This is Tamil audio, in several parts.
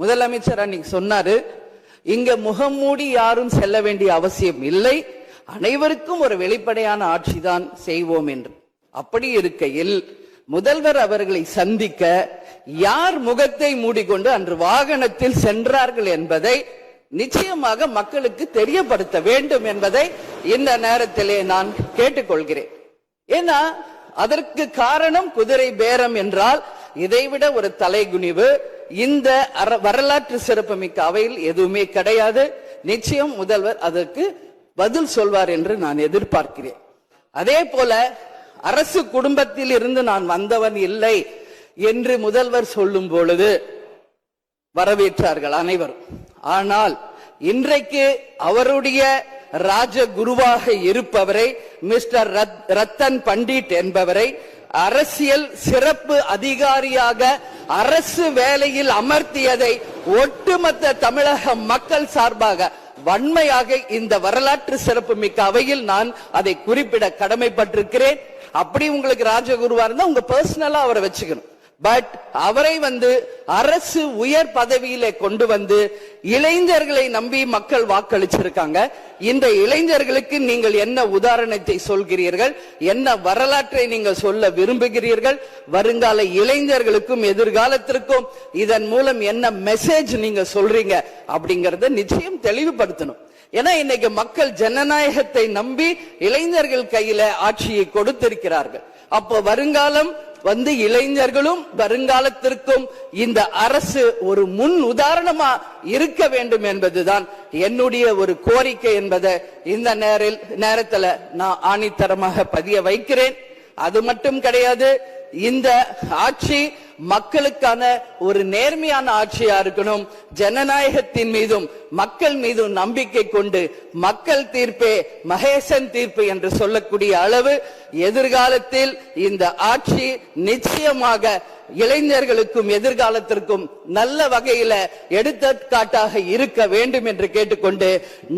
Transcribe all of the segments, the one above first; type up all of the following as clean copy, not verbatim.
முதலமைச்சர் அன்னைக்கு சொன்னாரு, இங்க முகம் மூடி யாரும் செல்ல வேண்டிய அவசியம் இல்லை, அனைவருக்கும் ஒரு வெளிப்படையான ஆட்சி தான் செய்வோம் என்று. அப்படி இருக்கையில் முதல்வர் அவர்களை சந்திக்க யார் முகத்தை மூடிக்கொண்டு அன்று வாகனத்தில் சென்றார்கள் என்பதை நிச்சயமாக மக்களுக்கு தெரியப்படுத்த வேண்டும் என்பதை இந்த நேரத்திலே நான் கேட்டுக்கொள்கிறேன். ஏன்னா அதற்கு காரணம் குதிரை பேரம் என்றால் இதைவிட ஒரு தலைகுனிவு இந்த வரலாற்று சிறப்புமிக்க அவையில் எதுவுமே கிடையாது. நிச்சயம் முதல்வர் அதற்கு பதில் சொல்வார் என்று நான் எதிர்பார்க்கிறேன். அதே போல அரசு குடும்பத்தில் இருந்து நான் வந்தவன் இல்லை என்று முதல்வர் சொல்லும் பொழுது வரவேற்றார்கள் அனைவரும். ஆனால் இன்றைக்கு அவருடைய ராஜகுருவாக இருப்பவரை மிஸ்டர் ரத்தன் பண்டிட் என்பவரை அரசியல் சிறப்பு அதிகாரியாக அரசு வேலையில் அமர்த்தியதை ஒட்டுமொத்த தமிழக மக்கள் சார்பாக வன்மையாக இந்த வரலாற்று சிறப்பு மிக்க அவையில் நான் அதை குறிப்பிட கடமைப்பட்டிருக்கிறேன். அப்படி உங்களுக்கு ராஜகுருவா இருந்தா உங்க பர்சனலா அவரை வச்சுக்கணும். பட் அவரை அரசு உயர் பதவியில கொண்டு வந்து இளைஞர்களை நம்பி மக்கள் வாக்களிச்சிருக்காங்க. இந்த இளைஞர்களுக்கு நீங்கள் என்ன உதாரணத்தை சொல்கிறீர்கள், என்ன வரலாற்றை நீங்கள் சொல்ல விரும்புகிறீர்கள், வருங்கால இளைஞர்களுக்கும் எதிர்காலத்திற்கும் இதன் மூலம் என்ன மெசேஜ் நீங்க சொல்றீங்க அப்படிங்கறத நிச்சயம் தெளிவுபடுத்தணும். ஏன்னா இன்னைக்கு மக்கள் ஜனநாயகத்தை நம்பி இளைஞர்கள் கையில ஆட்சியை கொடுத்திருக்கிறார்கள். அப்போ வருங்காலம் இளைஞர்களும் வருங்காலத்திற்கும் இந்த அரசு ஒரு முன் உதாரணமா இருக்க வேண்டும் என்பதுதான் என்னுடைய ஒரு கோரிக்கை என்பதை இந்த நேரத்தில் நான் ஆணித்தரமாக பதிய வைக்கிறேன். அது மட்டும் கிடையாது, இந்த ஆட்சி மக்களுக்கான ஒரு நேர்மையான ஆட்சியா இருக்கணும். ஜனநாயகத்தின் மீதும் மக்கள் மீதும் நம்பிக்கை கொண்டு மக்கள் தீர்ப்பே மகேசன் தீர்ப்பு என்று சொல்லக்கூடிய அளவு எதிர்காலத்தில் இந்த ஆட்சி நிச்சயமாக இளைஞர்களுக்கும் எதிர்காலத்திற்கும் நல்ல வகையில எடுத்துக்காட்டாக இருக்க வேண்டும் என்று கேட்டுக்கொண்டு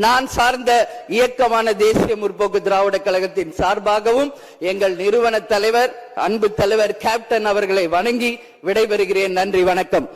நான் சார்ந்த இயக்கமான தேசிய முற்போக்கு திராவிட கழகத்தின் சார்பாகவும் எங்கள் நிறுவன தலைவர் அன்பு தலைவர் கேப்டன் அவர்களை வணங்கி விடைபெறுகிறேன். நன்றி, வணக்கம்.